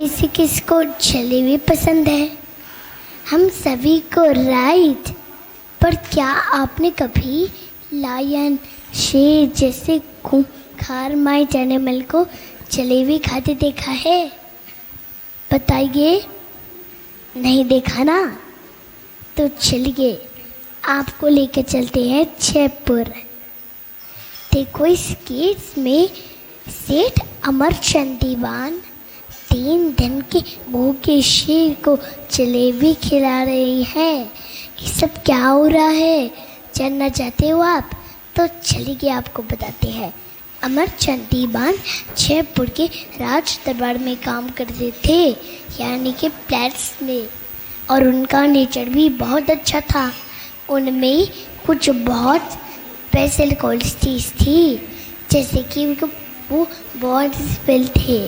किसी किसी को जलेबी पसंद है, हम सभी को, राइट। पर क्या आपने कभी लायन, शेर जैसे खूंखार माइट एनिमल को जलेबी खाते देखा है? बताइए, नहीं देखा ना? तो चलिए आपको लेकर चलते हैं जयपुर। देखो, इस केस में सेठ अमरचंद दीवान 3 दिन के भूखे शेर को जलेबी खिला रही है। ये सब क्या हो रहा है, जानना चाहते हो आप? तो चलिए आपको बताते हैं। अमरचंद दीवान जयपुर के राज दरबार में काम करते थे, यानी कि पैलेस में, और उनका नेचर भी बहुत अच्छा था। उनमें कुछ बहुत स्पेशल क्वालिटीज थी, जैसे कि वो बहुत स्पेल थे,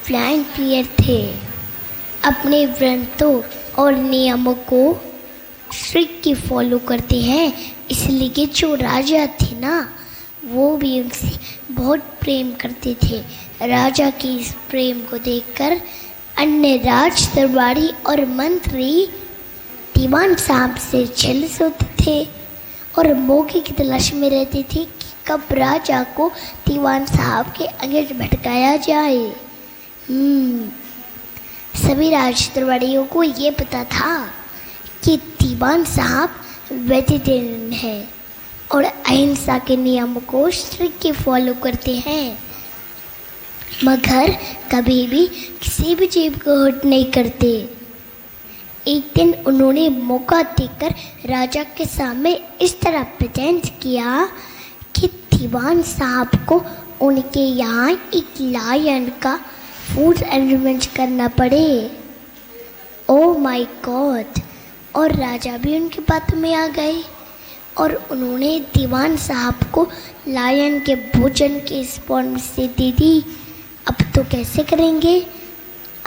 फ्लाइंग प्लेयर थे, अपने व्रतों और नियमों को स्ट्रिक्टली फॉलो करते हैं। इसलिए कि जो राजा थे ना, वो भी उनसे बहुत प्रेम करते थे। राजा के इस प्रेम को देखकर अन्य राज दरबारी और मंत्री दीवान साहब से जेलस होते थे और मौके की तलाश में रहते थे कि कब राजा को दीवान साहब के आगे भटकाया जाए। सभी राज दरबारियों को ये पता था कि दीवान साहब वेजिटेरियन है और अहिंसा के नियमों को स्ट्रिक्टली फॉलो करते हैं, मगर कभी भी किसी भी जीव को हर्ट नहीं करते। एक दिन उन्होंने मौका देखकर राजा के सामने इस तरह प्रेजेंट किया कि दीवान साहब को उनके यहाँ एक लायन का फूड अरेंजमेंट करना पड़े। Oh my God! और राजा भी उनकी बातों में आ गए और उन्होंने दीवान साहब को लायन के भोजन के स्पॉन से दे दी। अब तो कैसे करेंगे?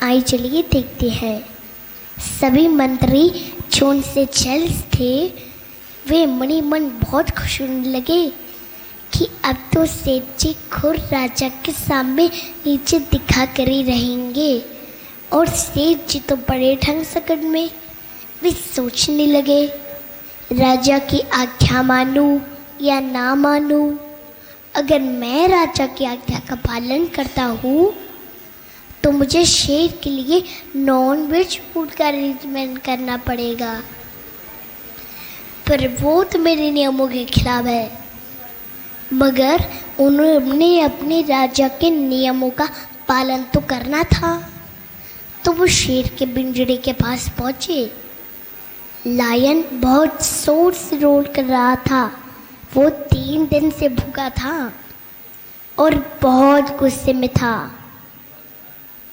आइए चलिए देखते हैं। सभी मंत्री जो उनसे जेलस थे, वे मनी मन बहुत खुश होने लगे कि अब तो सेठ जी खुद राजा के सामने नीचे दिखा कर ही रहेंगे। और सेठ जी तो बड़े ढंग सकट में। वे सोचने लगे, राजा की आज्ञा मानूं या ना मानूं। अगर मैं राजा की आज्ञा का पालन करता हूँ तो मुझे शेर के लिए नॉन वेज फूड का अरेंजमेंट करना पड़ेगा, पर वो तो मेरे नियमों के खिलाफ है। मगर उन्होंने अपने राजा के नियमों का पालन तो करना था। तो वो शेर के पिंजरे के पास पहुँचे। लायन बहुत जोर से रोल कर रहा था। वो 3 दिन से भूखा था और बहुत गुस्से में था।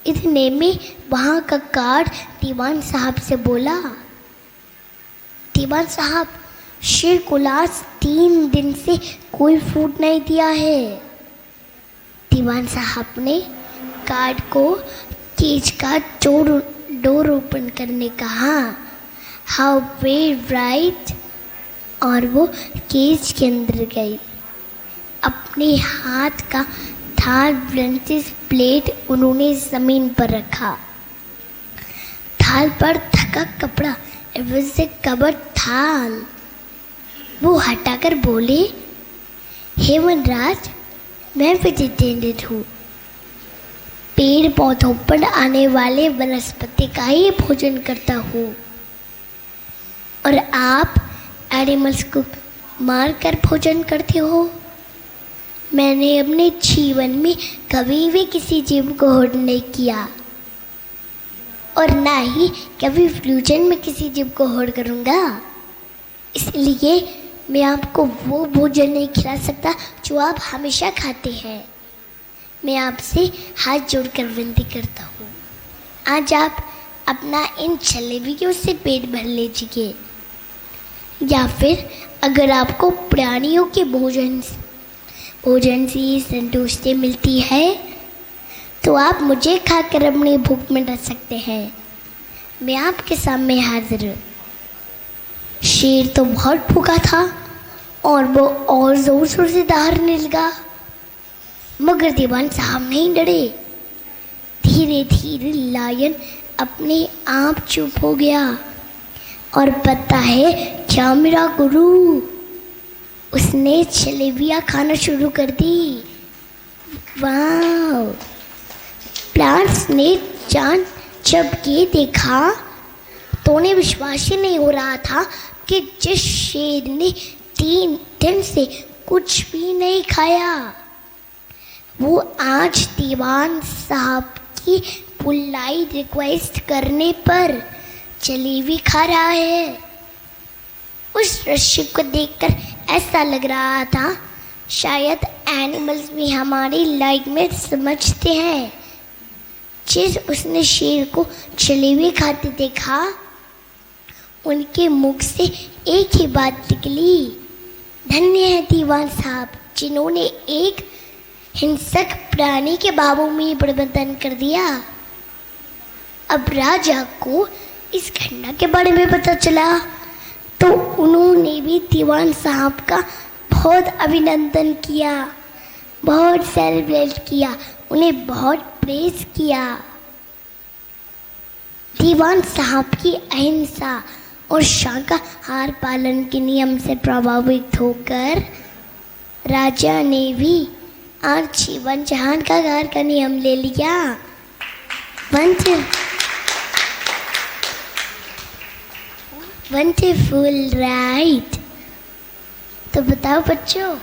इतने में वहाँ का गार्ड दीवान साहब से बोला, दीवान साहब, शेर को लास्ट 3 दिन से कोई फूड नहीं दिया है। दीवान साहब ने गार्ड को केज का डोर ओपन करने कहा। How very right. और वो केज के अंदर गई। अपने हाथ का थाल ब्रंचिस प्लेट उन्होंने जमीन पर रखा। थाल पर थका कपड़ा से कवर थाल वो हटाकर बोले, हे वनराज, मैं वेजिटेरियन हूँ। पेड़ पौधों पर आने वाले वनस्पति का ही भोजन करता हूँ, और आप एनिमल्स को मारकर भोजन करते हो। मैंने अपने जीवन में कभी भी किसी जीव को हर्ट नहीं किया, और ना ही कभी फ्यूचर में किसी जीव को हर्ट करूँगा। इसलिए मैं आपको वो भोजन नहीं खिला सकता जो आप हमेशा खाते हैं। मैं आपसे हाथ जोड़कर विनती करता हूँ, आज आप अपना इन जलेबियों से पेट भर लीजिए, या फिर अगर आपको प्राणियों के भोजन से संतुष्टि मिलती है तो आप मुझे खाकर अपनी भूख मिटा सकते हैं। मैं आपके सामने हाजिर हूँ। शेर तो बहुत भूखा था और वो और जोर शोर से दहाड़ने लगा, मगर दीवान साहब नहीं डरे। धीरे धीरे लायन अपने आप चुप हो गया। और पता है क्या मेरा गुरु, उसने जलेबियाँ खाना शुरू कर दी। वाह! प्लांट्स ने चांद जब ये देखा तो उन्हें विश्वास ही नहीं हो रहा था कि जिस शेर ने 3 दिन से कुछ भी नहीं खाया, वो आज दीवान साहब की पोलाइट रिक्वेस्ट करने पर जलेबी खा रहा है। उस दृश्य को देखकर ऐसा लग रहा था शायद एनिमल्स भी हमारी लाइफ में समझते हैं। जिस उसने शेर को जलेबी खाते देखा, उनके मुख से एक ही बात निकली, धन्य है दीवान साहब जिन्होंने एक हिंसक प्राणी के बाबू में परिवर्तन कर दिया। अब राजा को इस घटना के बारे में पता चला तो उन्होंने भी दीवान साहब का बहुत अभिनंदन किया, बहुत सेलिब्रेट किया, उन्हें बहुत प्रेज किया। दीवान साहब की अहिंसा और शाकाहार पालन के नियम से प्रभावित होकर राजा ने भी आज जीवन जहान का घर का नियम ले लिया। Wonderful right. तो बताओ बच्चों,